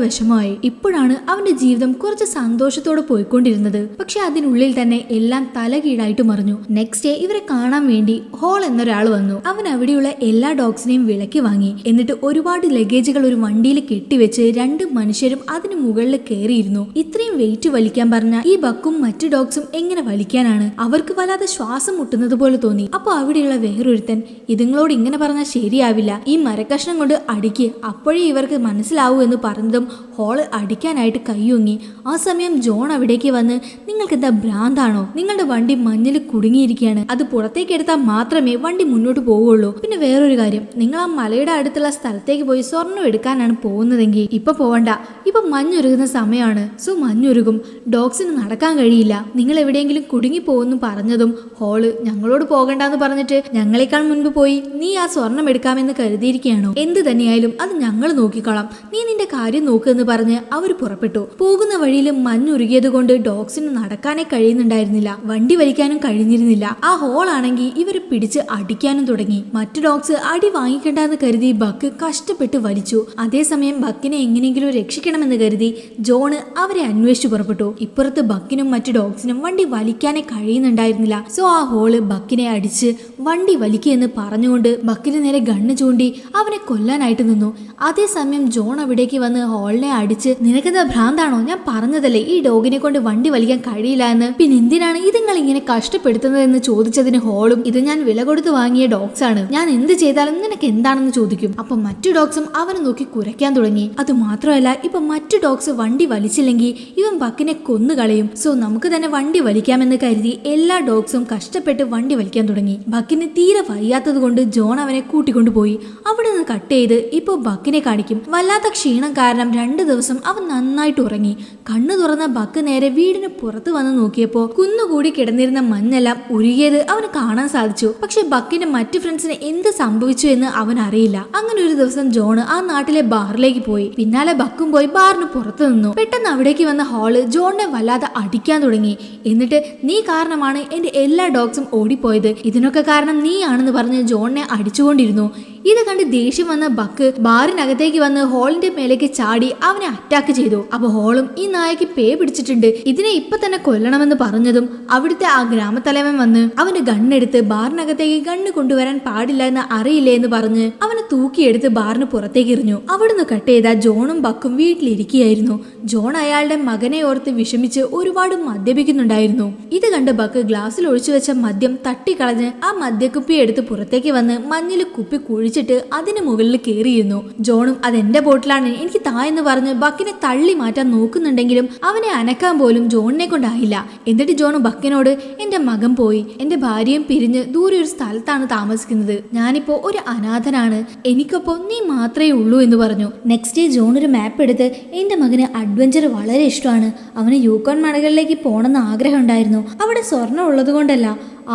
വിഷമമായി. ഇപ്പോഴാണ് അവന്റെ ജീവിതം കുറച്ച് സന്തോഷത്തോടെ പോയിക്കൊണ്ടിരുന്നത്. പക്ഷെ അതിനുള്ളിൽ തന്നെ എല്ലാം തലകീഴായിട്ട് മറിഞ്ഞു. നെക്സ്റ്റ് ഡേ ഇവരെ കാണാൻ വേണ്ടി ഹോൾ എന്നൊരാൾ വന്നു. അവൻ അവിടെയുള്ള എല്ലാ ഡോഗ്സിനെയും വിലക്കി വാങ്ങി. എന്നിട്ട് ഒരുപാട് ലഗേജുകൾ ഒരു വണ്ടിയിൽ കെട്ടിവെച്ച് 2 മനുഷ്യരും അതിന് മുകളിൽ കയറിയിരുന്നു. ഇത്രയും വെയിറ്റ് വലിക്കാൻ പറഞ്ഞ ഈ ബക്കും മറ്റു ഡോഗ്സും എങ്ങനെ വലിക്കാനാണ്? അവർക്ക് വല്ലാതെ ശ്വാസം മുട്ടുന്നത് പോലെ തോന്നി. അപ്പൊ അവിടെയുള്ള വേറൊരുത്തൻ, ഇതുങ്ങളോട് ഇങ്ങനെ പറഞ്ഞാൽ ശരിയാവില്ല, ഈ മരക്കഷ്ണം കൊണ്ട് അടിക്ക്, അപ്പോഴേ ഇവർക്ക് മനസ്സിലാവൂ എന്ന് പറഞ്ഞതും ഹോള് അടിക്കാനായിട്ട് കൈയൊങ്ങി. ആ സമയം ജോൺ അവിടേക്ക് വന്ന്, നിങ്ങൾക്ക് എന്താ ഭ്രാന്താണോ? നിങ്ങളുടെ വണ്ടി മഞ്ഞിൽ കുടുങ്ങിയിരിക്കുകയാണ്, അത് പുറത്തേക്ക് എടുത്താൽ മാത്രമേ വണ്ടി മുന്നോട്ട് പോവുള്ളൂ. പിന്നെ വേറൊരു കാര്യം, നിങ്ങൾ ആ മലയുടെ അടുത്തുള്ള സ്ഥലത്തേക്ക് പോയി സ്വർണ്ണം എടുക്കാനാണ് പോകുന്നതെങ്കിൽ ഇപ്പൊ പോവണ്ട, ഇപ്പൊ മഞ്ഞുരുകുന്ന സമയമാണ്. സോ മഞ്ഞുരുകും, ഡോഗ്സിന് നടക്കാൻ കഴിയില്ല, നിങ്ങൾ എവിടെയെങ്കിലും കുടുങ്ങി പോകുന്നു പറഞ്ഞതും ഹോള്, ഞങ്ങളോട് പോകണ്ടെന്ന് പറഞ്ഞിട്ട് ഞങ്ങളെക്കാൾ മുൻപ് പോയി നീ ആ സ്വർണം എടുക്കാമെന്ന് കരുതിയിരിക്കുകയാണോ? എന്ത് തന്നെയായാലും അത് ഞങ്ങൾ നോക്കിക്കോളാം, നീ നിന്റെ കാര്യം നോക്കുമെന്ന് പറഞ്ഞ് അവർ പുറപ്പെട്ടു. പോകുന്ന വഴിയിൽ മഞ്ഞുരുകിയത് കൊണ്ട് ഡോഗ്സിന് നടക്കാനേ കഴിയുന്നുണ്ടായിരുന്നില്ല, വണ്ടി വലിക്കാനും കഴിഞ്ഞിരുന്നില്ല. ആ ഹോൾ ആണെങ്കിൽ ഇവരെ പിടിച്ച് അടിക്കാനും തുടങ്ങി. മറ്റു ഡോഗ്സ് അടി വാങ്ങിക്കണ്ടെന്ന് കരുതി ബക്ക് കഷ്ടപ്പെട്ട് വലിച്ചു. അതേസമയം ബക്കിനെ എങ്ങനെയെങ്കിലും രക്ഷിക്കണമെന്ന് കരുതി ജോണ് അവരെ അന്വേഷിച്ചു പുറപ്പെട്ടു. ഇപ്പുറത്ത് ബക്കിനും മറ്റു ഡോഗ്സിനും വണ്ടി വലിക്കാനേ കഴിയുന്നുണ്ടായിരുന്നില്ല. സോ ആ ഹോള് ബക്കിനെ അടിച്ച് വണ്ടി വലിക്കുകയെന്ന് പറഞ്ഞുകൊണ്ട് ബക്കിന് നേരെ ഗണ്ണ് ചൂണ്ടി അവനെ കൊല്ലാനായിട്ട് നിന്നു. അതേസമയം ജോൺ അവിടേക്ക് വന്ന് ഹോളിനെ അടിച്ച്, നിനക്കെന്താ ഭ്രാന്താണോ? ഞാൻ പറഞ്ഞതല്ലേ ഈ ഡോഗിനെ കൊണ്ട് വണ്ടി വലിക്കാൻ കഴിയില്ല എന്ന്, പിന്നെ എന്തിനാണ് ഇതുങ്ങൾ ഇങ്ങനെ കഷ്ടപ്പെടുത്തുന്നതെന്ന് ചോദിച്ചതിന് ഹോളും, ഇത് ഞാൻ വില കൊടുത്ത് വാങ്ങിയ ഡോഗ്സ് ആണ്, ഞാൻ എന്ത് ചെയ്താലും നിനക്ക് എന്താണെന്ന് ചോദിക്കും. അപ്പൊ മറ്റു ഡോഗ്സും അവനെ നോക്കി കുരയ്ക്കാൻ തുടങ്ങി. അത് മാത്രമല്ല, ഇപ്പൊ മറ്റു ഡോഗ്സ് വണ്ടി വലിച്ചില്ലെങ്കിൽ ഇവൻ ബക്കിനെ കൊന്നുകളയും. സോ നമുക്ക് തന്നെ വണ്ടി വലിക്കാമെന്ന് കരുതി എല്ലാ ഡോഗ്സും കഷ്ടപ്പെട്ട് വണ്ടി വലിക്കാൻ തുടങ്ങി. ബക്കിന് തീരെ വയ്യാത്തത് കൊണ്ട് ജോൺ അവനെ കൂട്ടിക്കൊണ്ടുപോയി. അവിടെ നിന്ന് കട്ട് ചെയ്ത് ഇപ്പൊ ബക്കിനെ കാണിക്കും. വല്ലാത്ത ക്ഷീണം കാരണം 2 ദിവസം അവൻ നന്നായിട്ട് ഉറങ്ങി. കണ്ണു തുറന്ന ബക്ക് നേരെ വീടിന് പുറത്ത് വന്ന് നോക്കിയപ്പോ കുന്നുകൂടി കിടന്നിരുന്ന മഞ്ഞെല്ലാം ഉരുകിയത് അവന് കാണാൻ സാധിച്ചു. പക്ഷെ ബക്കിന്റെ മറ്റു ഫ്രണ്ട്സിന് എന്ത് സംഭവിച്ചു എന്ന് അവൻ അറിയില്ല. അങ്ങനെ ഒരു ദിവസം ജോൺ ആ നാട്ടിലെ ബാറിലേക്ക് പോയി. പിന്നാലെ ബക്കും പോയി ബാറിന് പുറത്തു നിന്നു. പെട്ടെന്ന് അവിടേക്ക് വന്ന ഹോള് ജോണിനെ വല്ലാതെ അടിക്കാൻ തുടങ്ങി. എന്നിട്ട്, നീ കാരണമാണ് എന്റെ എല്ലാ ഡോഗ്സും ഓടിപ്പോയത്, ഇതിനൊക്കെ കാരണം നീ ആണെന്ന് പറഞ്ഞ് ജോണിനെ അടിച്ചുകൊണ്ടിരുന്നു. ഇത് കണ്ട് ദേഷ്യം വന്ന ബക്ക് ബാറിനകത്തേക്ക് വന്ന് ഹോളിന്റെ മേലേക്ക് ചാടി അവനെ അറ്റാക്ക് ചെയ്തു. അപ്പൊ ഹോളും ഈ നായക്ക് പേ പിടിച്ചിട്ടുണ്ട്, ഇതിനെ ഇപ്പൊ തന്നെ കൊല്ലണമെന്ന് പറഞ്ഞതും അവിടുത്തെ ആ ഗ്രാമത്തലവൻ വന്ന് അവന്റെ ഗണ്ണെടുത്ത് ബാറിനകത്തേക്ക് ഗണ്ണ് കൊണ്ടുവരാൻ പാടില്ല എന്ന് അറിയില്ലേ എന്ന് പറഞ്ഞ് അവനെ തൂക്കിയെടുത്ത് ബാറിന് പുറത്തേക്ക് എറിഞ്ഞു. അവിടുന്ന് കട്ട് ചെയ്ത ജോണും ബക്കും വീട്ടിലിരിക്കുകയായിരുന്നു. ജോൺ അയാളുടെ മകനെ ഓർത്ത് വിഷമിച്ച് ഒരുപാട് മദ്യപിക്കുന്നുണ്ടായിരുന്നു. ഇത് കണ്ട് ബക്ക് ഗ്ലാസ്സിൽ ഒഴിച്ചു വെച്ച മദ്യം തട്ടിക്കളഞ്ഞ് ആ മദ്യക്കുപ്പി എടുത്ത് പുറത്തേക്ക് വന്ന് മഞ്ഞിൽ കുപ്പി കുഴിച്ചിട്ട് അതിന് മുകളിൽ കയറിയിരുന്നു. ജോണും അതെന്റെ ബോട്ടിലാണ്, എനിക്ക് തായെന്ന് പറഞ്ഞ് ബക്കിനെ തള്ളി മാറ്റാൻ നോക്കുന്നുണ്ടെങ്കിലും അവനെ അനക്കാൻ പോലും ജോണിനെ കൊണ്ടായില്ല. എന്നിട്ട് ജോൺ ബക്കിനോട് എന്റെ മകൻ പോയി, എന്റെ ഭാര്യയും പിരിഞ്ഞ് ദൂരെ ഒരു സ്ഥലത്താണ് താമസിക്കുന്നത്, ഞാനിപ്പോ ഒരു അനാഥനാണ്, എനിക്കൊപ്പം നീ മാത്രമേ ഉള്ളൂ എന്ന് പറഞ്ഞു. നെക്സ്റ്റ് ഡേ ജോൺ ഒരു മാപ്പ് എടുത്ത് എന്റെ മകന് അഡ്വഞ്ചർ വളരെ ഇഷ്ടമാണ്, അവന് യൂക്കോൺ മലകളിലേക്ക് പോകണമെന്ന് ആഗ്രഹം ഉണ്ടായിരുന്നു, അവിടെ സ്വർണ്ണം ഉള്ളത് കൊണ്ടല്ല,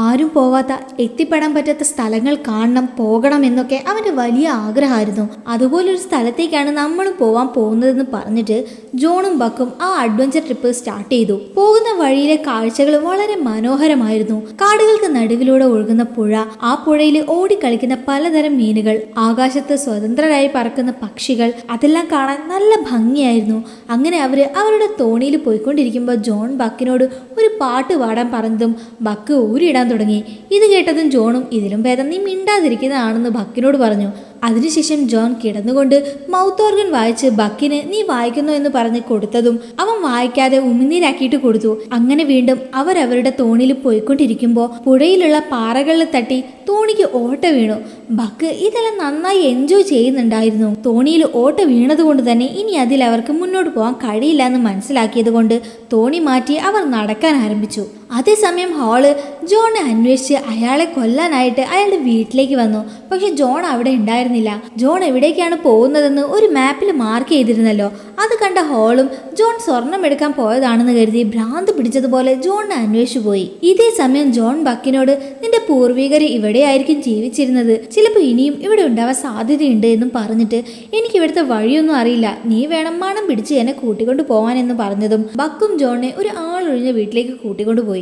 ആരും പോവാത്ത എത്തിപ്പെടാൻ പറ്റാത്ത സ്ഥലങ്ങൾ കാണണം പോകണം എന്നൊക്കെ അവന്റെ വലിയ ആഗ്രഹമായിരുന്നു. അതുപോലൊരു സ്ഥലത്തേക്കാണ് നമ്മളും പോവാൻ പോകുന്നതെന്ന് പറഞ്ഞിട്ട് ജോണും ബക്കും ആ അഡ്വഞ്ചർ ട്രിപ്പ് സ്റ്റാർട്ട് ചെയ്തു. പോകുന്ന വഴിയിലെ കാഴ്ചകൾ വളരെ മനോഹരമായിരുന്നു. കാടുകൾക്ക് നടുവിലൂടെ ഒഴുകുന്ന പുഴ, ആ പുഴയിൽ ഓടിക്കളിക്കുന്ന പലതരം മീനുകൾ, ആകാശത്ത് സ്വതന്ത്രരായി പറക്കുന്ന പക്ഷികൾ, അതെല്ലാം കാണാൻ നല്ല ഭംഗിയായിരുന്നു. അങ്ങനെ അവരുടെ തോണിയിൽ പോയിക്കൊണ്ടിരിക്കുമ്പോൾ ജോൺ ബക്കിനോട് ഒരു പാട്ട് പാടാൻ പറഞ്ഞതും ബക്ക് ഊരിടാൻ തുടങ്ങി. ഇത് കേട്ടതും ജോണും ഇതിലും ഭേദം നീ മിണ്ടാതിരിക്കുന്നതാണെന്ന് ബക്കിനോട് പറഞ്ഞു. അതിനുശേഷം ജോൺ കിടന്നുകൊണ്ട് മൗത്ത് ഓർഗൻ വായിച്ച് ബക്കിന് നീ വായിക്കുന്നു എന്ന് പറഞ്ഞ് കൊടുത്തതും അവൻ വായിക്കാതെ ഉമിനീരാക്കിയിട്ട് കൊടുത്തു. അങ്ങനെ വീണ്ടും അവരുടെ തോണിയിൽ പോയിക്കൊണ്ടിരിക്കുമ്പോൾ പുഴയിലുള്ള പാറകളിൽ തട്ടി തോണിക്ക് ഓട്ട വീണു. ബക്ക് ഇതെല്ലാം നന്നായി എൻജോയ് ചെയ്യുന്നുണ്ടായിരുന്നു. തോണിയിൽ ഓട്ട വീണത് കൊണ്ട് തന്നെ ഇനി അതിൽ അവർക്ക് മുന്നോട്ട് പോകാൻ കഴിയില്ല എന്ന് മനസ്സിലാക്കിയത് കൊണ്ട് തോണി മാറ്റി അവർ നടക്കാൻ ആരംഭിച്ചു. അതേസമയം ഹോള് ജോണിനെ അന്വേഷിച്ച് അയാളെ കൊല്ലാനായിട്ട് അയാളുടെ വീട്ടിലേക്ക് വന്നു. പക്ഷെ ജോൺ അവിടെ ഉണ്ടായിരുന്നില്ല. ജോൺ എവിടേക്കാണ് പോകുന്നതെന്ന് ഒരു മാപ്പിൽ മാർക്ക് ചെയ്തിരുന്നല്ലോ. അത് കണ്ട ഹോളും ജോൺ സ്വർണം എടുക്കാൻ പോയതാണെന്ന് കരുതി ഭ്രാന്ത് പിടിച്ചതുപോലെ ജോണിനെ അന്വേഷിച്ചു പോയി. ഇതേ സമയം ജോൺ ബക്കിനോട് നിന്റെ പൂർവികർ ഇവിടെയായിരിക്കും ജീവിച്ചിരുന്നത്, ചിലപ്പോൾ ഇനിയും ഇവിടെ ഉണ്ടാവാൻ സാധ്യതയുണ്ട് എന്നും പറഞ്ഞിട്ട് എനിക്ക് ഇവിടുത്തെ വഴിയൊന്നും അറിയില്ല, നീ വേണം മണം പിടിച്ച് എന്നെ കൂട്ടിക്കൊണ്ടു പോവാനെന്ന് പറഞ്ഞതും ബക്കും ജോണിനെ ഒരു ആളൊഴിഞ്ഞ വീട്ടിലേക്ക് കൂട്ടിക്കൊണ്ടുപോയി.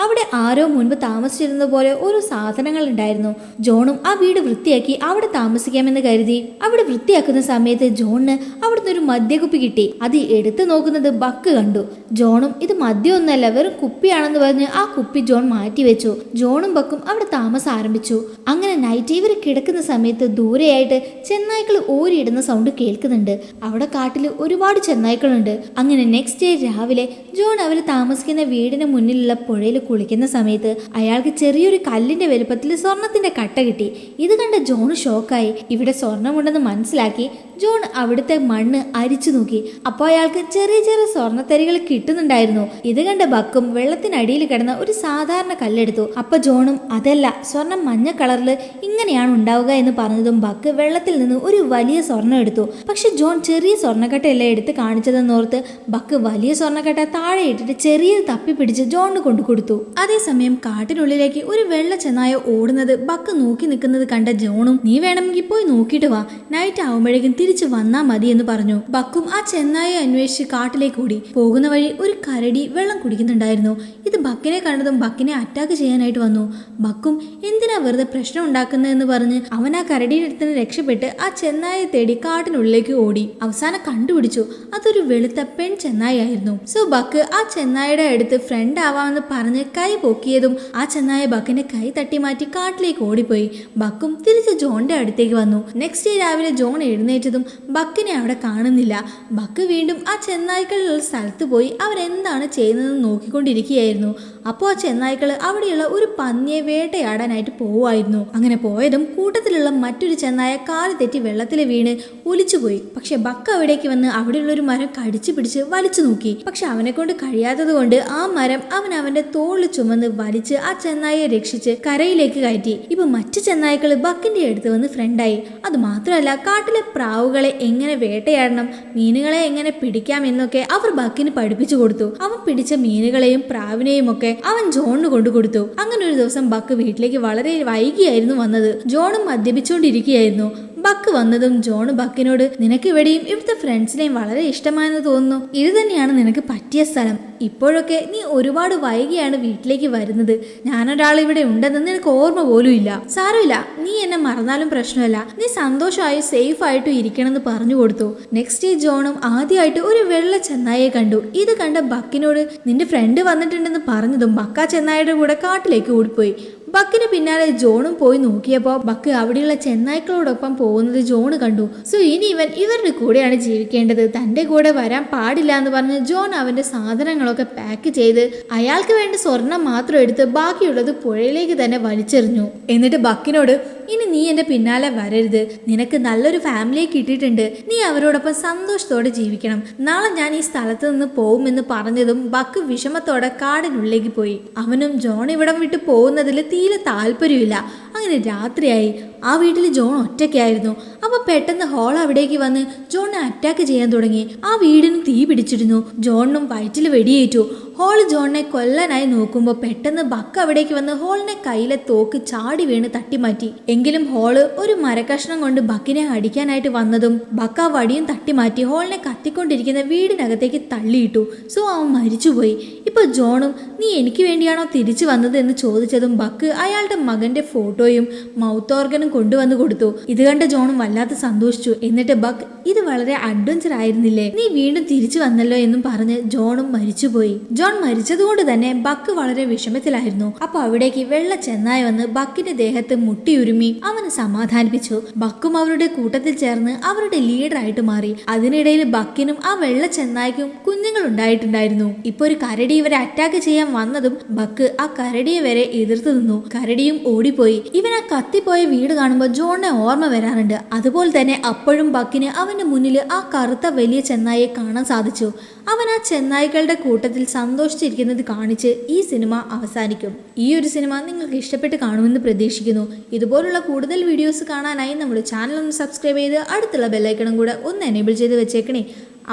അവിടെ ആരോ മുൻപ് താമസിച്ചിരുന്ന പോലെ ഓരോ സാധനങ്ങൾ ഉണ്ടായിരുന്നു. ജോണും ആ വീട് വൃത്തിയാക്കി അവിടെ താമസിക്കാമെന്ന് കരുതി അവിടെ വൃത്തിയാക്കുന്ന സമയത്ത് ജോണിന് അവിടുന്ന് ഒരു മദ്യക്കുപ്പി കിട്ടി. അത് എടുത്തു നോക്കുന്നത് ബക്ക് കണ്ടു. ജോണും ഇത് മദ്യമൊന്നല്ല വെറും കുപ്പിയാണെന്ന് പറഞ്ഞ് ആ കുപ്പി ജോൺ മാറ്റിവെച്ചു. ജോണും ബക്കും അവിടെ താമസം ആരംഭിച്ചു. അങ്ങനെ നൈറ്റ് ഇവർ കിടക്കുന്ന സമയത്ത് ദൂരെയായിട്ട് ചെന്നായ്ക്കൾ ഓരിയിടുന്ന സൗണ്ട് കേൾക്കുന്നുണ്ട്. അവിടെ കാട്ടിൽ ഒരുപാട് ചെന്നായ്ക്കളുണ്ട്. അങ്ങനെ നെക്സ്റ്റ് ഡേ രാവിലെ ജോൺ അവർ താമസിക്കുന്ന വീടിന് മുന്നിലുള്ള പുഴയിൽ കുളിക്കുന്ന സമയത്ത് അയാൾക്ക് ചെറിയൊരു കല്ലിന്റെ വലുപ്പത്തിൽ സ്വർണത്തിന്റെ കട്ട കിട്ടി. ഇത് കണ്ട ജോൺ ഷോക്കായി. ഇവിടെ സ്വർണമുണ്ടെന്ന് മനസ്സിലാക്കി ജോൺ അവിടുത്തെ മണ്ണ് അരിച്ചു നോക്കി. അപ്പോൾ അയാൾക്ക് ചെറിയ ചെറിയ സ്വർണ്ണത്തരികൾ കിട്ടുന്നുണ്ടായിരുന്നു. ഇത് കണ്ട ബക്കും വെള്ളത്തിനടിയിൽ കിടന്ന ഒരു സാധാരണ കല്ലെടുത്തു. അപ്പൊ ജോണും അതല്ല, സ്വർണം മഞ്ഞ കളറിൽ ഇങ്ങനെയാണ് ഉണ്ടാവുക എന്ന് പറഞ്ഞതും ബക്ക് വെള്ളത്തിൽ നിന്ന് ഒരു വലിയ സ്വർണം എടുത്തു. പക്ഷെ ജോൺ ചെറിയ സ്വർണ്ണക്കട്ടയല്ല എടുത്ത് കാണിച്ചതെന്നോർത്ത് ബക്ക് വലിയ സ്വർണ്ണക്കട്ട താഴെ ഇട്ടിട്ട് ചെറിയത് തപ്പി പിടിച്ച് ജോണിന് കൊണ്ടു കൊടുത്തു. അതേസമയം കാട്ടിനുള്ളിലേക്ക് ഒരു വെള്ള ചെന്നായ ഓടുന്നത് ബക്ക് നോക്കി നിൽക്കുന്നത് കണ്ട ജോണും നീ വേണമെങ്കിൽ പോയി നോക്കിയിട്ട് വാ, നൈറ്റ് ആവുമ്പോഴേക്കും തിരിച്ചു വന്നാ മതി എന്ന് പറഞ്ഞു. ബക്കും ആ ചെന്നായെ അന്വേഷിച്ച് കാട്ടിലേക്ക് ഓടി. പോകുന്ന വഴി ഒരു കരടി വെള്ളം കുടിക്കുന്നുണ്ടായിരുന്നു. ഇത് ബക്കിനെ കണ്ടതും ബക്കിനെ അറ്റാക്ക് ചെയ്യാനായിട്ട് വന്നു. ബക്കും എന്തിനാ വെറുതെ പ്രശ്നം ഉണ്ടാക്കുന്നതെന്ന് പറഞ്ഞ് അവൻ ആ കരടിയുടെ അടുത്ത് രക്ഷപ്പെട്ട് ആ ചെന്നായെ തേടി കാട്ടിനുള്ളിലേക്ക് ഓടി. അവസാനം കണ്ടുപിടിച്ചു, അതൊരു വെളുത്ത പെൺ ചെന്നായായിരുന്നു. സോ ബക്ക് ആ ചെന്നായുടെ അടുത്ത് ഫ്രണ്ട് ആവാമെന്ന് പറഞ്ഞ് കൈ പൊക്കിയതും ആ ചെന്നായ ബക്കിന്റെ കൈ തട്ടി മാറ്റി കാട്ടിലേക്ക് ഓടിപ്പോയി. ബക്കും തിരിച്ച് ജോണിന്റെ അടുത്തേക്ക് വന്നു. നെക്സ്റ്റ് ഡേ രാവിലെ ജോൺ എഴുന്നേറ്റതും ബക്കിനെ അവിടെ കാണുന്നില്ല. ബക്ക് വീണ്ടും ആ ചെന്നായ്ക്കളുള്ള സ്ഥലത്ത് പോയി അവരെന്താണ് ചെയ്യുന്നതെന്ന് നോക്കിക്കൊണ്ടിരിക്കുകയായിരുന്നു. അപ്പോൾ ആ ചെന്നായ്ക്കൾ അവിടെയുള്ള ഒരു പന്നിയെ വേട്ടയാടാനായിട്ട് പോവായിരുന്നു. അങ്ങനെ പോയതും കൂട്ടത്തിലുള്ള മറ്റൊരു ചെന്നായ കാല് തെറ്റി വെള്ളത്തിൽ വീണ് ഒലിച്ചുപോയി. പക്ഷെ ബക്ക് അവിടേക്ക് വന്ന് അവിടെയുള്ള ഒരു മരം കടിച്ചു പിടിച്ച് വലിച്ചു നോക്കി. പക്ഷെ അവനെ കൊണ്ട് കഴിയാത്തത് കൊണ്ട് ആ മരം അവന്റെ തോളിൽ ചുമന്ന് വലിച്ച് ആ ചെന്നായെ രക്ഷിച്ച് കരയിലേക്ക് കയറ്റി. ഇപ്പൊ മറ്റു ചെന്നായ്ക്കൾ ബക്കിന്റെ അടുത്ത് വന്ന് ഫ്രണ്ടായി. അത് മാത്രമല്ല കാട്ടിലെ പ്രാവുകളെ എങ്ങനെ വേട്ടയാടണം, മീനുകളെ എങ്ങനെ പിടിക്കാം എന്നൊക്കെ അവർ ബക്കിന് പഠിപ്പിച്ചു കൊടുത്തു. അവൻ പിടിച്ച മീനുകളെയും പ്രാവിനെയും ഒക്കെ അവൻ ജോണിന് കൊണ്ടുകൊടുത്തു. അങ്ങനെ ഒരു ദിവസം ബക്ക് വീട്ടിലേക്ക് വളരെ വൈകിയായിരുന്നു വന്നത്. ജോണും മദ്യപിച്ചുകൊണ്ടിരിക്കുകയായിരുന്നു. ബക്ക് വന്നതും ജോൺ ബക്കിനോട് നിനക്ക് ഇവിടെയും ഇവിടുത്തെ ഫ്രണ്ട്സിനെയും വളരെ ഇഷ്ടമായെന്ന് തോന്നുന്നു. ഇത് തന്നെയാണ് നിനക്ക് പറ്റിയ സ്ഥലം. ഇപ്പോഴൊക്കെ നീ ഒരുപാട് വൈകിയാണ് വീട്ടിലേക്ക് വരുന്നത്. ഞാനൊരാൾ ഇവിടെ ഉണ്ടെന്ന് നിനക്ക് ഓർമ്മ പോലും ഇല്ല. സാരമില്ല, നീ എന്നെ മറന്നാലും പ്രശ്നമല്ല. നീ സന്തോഷമായി സേഫ് ആയിട്ടും ഇരിക്കണമെന്ന് പറഞ്ഞു കൊടുത്തു. നെക്സ്റ്റ് ഡേ ജോണും ആദ്യമായിട്ട് ഒരു വെള്ള ചെന്നായെ കണ്ടു. ഇത് കണ്ട ബക്കിനോട് നിന്റെ ഫ്രണ്ട് വന്നിട്ടുണ്ടെന്ന് പറഞ്ഞതും ബക്ക ചെന്നായുടെ കൂടെ കാട്ടിലേക്ക് ഓടിപ്പോയി. ബക്കിന് പിന്നാലെ ജോണും പോയി നോക്കിയപ്പോൾ ബക്ക് അവിടെയുള്ള ചെന്നായ്ക്കളോടൊപ്പം പോകുന്നത് ജോൺ കണ്ടു. സോ ഇനി ഇവൻ ഇവരുടെ കൂടെയാണ് ജീവിക്കേണ്ടത്. തന്റെ കൂടെ വരാൻ പാടില്ല എന്ന് പറഞ്ഞ് ജോൺ അവന്റെ സാധനങ്ങളൊക്കെ പാക്ക് ചെയ്ത് അയാൾക്ക് വേണ്ട സ്വർണം മാത്രം എടുത്ത് ബാക്കിയുള്ളത് പുഴയിലേക്ക് തന്നെ വലിച്ചെറിഞ്ഞു. എന്നിട്ട് ബക്കിനോട് ഇനി നീ എന്റെ പിന്നാലെ വരരുത്. നിനക്ക് നല്ലൊരു ഫാമിലിയെ കിട്ടിയിട്ടുണ്ട്. നീ അവരോടൊപ്പം സന്തോഷത്തോടെ ജീവിക്കണം. നാളെ ഞാൻ ഈ സ്ഥലത്ത് നിന്ന് പോകുമെന്ന് പറഞ്ഞതും ബക്ക് വിഷമത്തോടെ കാടിനുള്ളിലേക്ക് പോയി. അവനും ജോൺ ഇവിടം വിട്ട് പോകുന്നതിൽ തീരെ താല്പര്യമില്ല. അങ്ങനെ രാത്രിയായി. ആ വീട്ടിൽ ജോൺ ഒറ്റയ്ക്കായിരുന്നു. അപ്പൊ പെട്ടെന്ന് ഹോൾ അവിടേക്ക് വന്ന് ജോണിനെ അറ്റാക്ക് ചെയ്യാൻ തുടങ്ങി. ആ വീടിന് തീ പിടിച്ചിരുന്നു. ജോണിനും വയറ്റിൽ വെടിയേറ്റു. ഹോള് ജോണിനെ കൊല്ലാനായി നോക്കുമ്പോൾ പെട്ടെന്ന് ബക്ക് അവിടേക്ക് വന്ന് ഹോളിനെ കയ്യിലെ തോക്ക് ചാടി വീണ് തട്ടിമാറ്റി. എങ്കിലും ഹോള് ഒരു മരക്കഷ്ണം കൊണ്ട് ബക്കിനെ അടിക്കാനായിട്ട് വന്നതും ബക്ക ആ വടിയും തട്ടിമാറ്റി ഹോളിനെ കത്തിക്കൊണ്ടിരിക്കുന്ന വീടിനകത്തേക്ക് തള്ളിയിട്ടു. സോ അവൻ മരിച്ചുപോയി. ഇപ്പൊ ജോണും നീ എനിക്ക് വേണ്ടിയാണോ തിരിച്ചു വന്നത് എന്ന് ചോദിച്ചതും ബക്ക് അയാളുടെ മകന്റെ ഫോട്ടോയും മൗത്ത് ഓർഗനും കൊണ്ടുവന്ന് കൊടുത്തു. ഇത് കണ്ട ജോണും വല്ലാതെ സന്തോഷിച്ചു. എന്നിട്ട് ബക്ക് ഇത് വളരെ അഡ്വഞ്ചർ ആയിരുന്നില്ലേ, നീ വീണ്ടും തിരിച്ചു വന്നല്ലോ എന്നും പറഞ്ഞ് ജോണും മരിച്ചുപോയി. ജോൺ മരിച്ചതുകൊണ്ട് തന്നെ ബക്ക് വളരെ വിഷമത്തിലായിരുന്നു. അപ്പൊ അവിടേക്ക് വെള്ള ചെന്നായി വന്ന് ബക്കിന്റെ ദേഹത്ത് മുട്ടിയുരുമി അവനെ സമാധാനിപ്പിച്ചു. ബക്കും അവരുടെ കൂട്ടത്തിൽ ചേർന്ന് അവരുടെ ലീഡറായിട്ട് മാറി. അതിനിടയിൽ ബക്കിനും ആ വെള്ള ചെന്നായ്ക്കും കുഞ്ഞുങ്ങൾ ഉണ്ടായിട്ടുണ്ടായിരുന്നു. ഇപ്പൊ ഒരു കരടി ഇവരെ അറ്റാക്ക് ചെയ്യാൻ വന്നതും ബക്ക് ആ കരടിയെ വരെ എതിർത്ത് നിന്നു. കരടിയും ഓടിപ്പോയി. ഇവൻ ആ കത്തിപ്പോയ വീട് കാണുമ്പോൾ ജോണിനെ ഓർമ്മ വരാറുണ്ട്. അതുപോലെ തന്നെ അപ്പോഴും ബക്കിന് അവന്റെ മുന്നിൽ ആ കറുത്ത വലിയ ചെന്നായെ കാണാൻ സാധിച്ചു. അവൻ ആ ചെന്നായ്ക്കളുടെ കൂട്ടത്തിൽ സന്തോഷിച്ചിരിക്കുന്നത് കാണിച്ച് ഈ സിനിമ അവസാനിക്കും. ഈ ഒരു സിനിമ നിങ്ങൾക്ക് ഇഷ്ടപ്പെട്ട് കാണുമെന്ന് പ്രതീക്ഷിക്കുന്നു. ഇതുപോലുള്ള കൂടുതൽ വീഡിയോസ് കാണാനായി നമ്മുടെ ചാനൽ ഒന്ന് സബ്സ്ക്രൈബ് ചെയ്ത് അടുത്തുള്ള ബെല്ലൈക്കണും കൂടെ ഒന്ന് എനേബിൾ ചെയ്ത് വെച്ചേക്കണേ.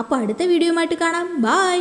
അപ്പോൾ അടുത്ത വീഡിയോയുമായിട്ട് കാണാം. ബൈ.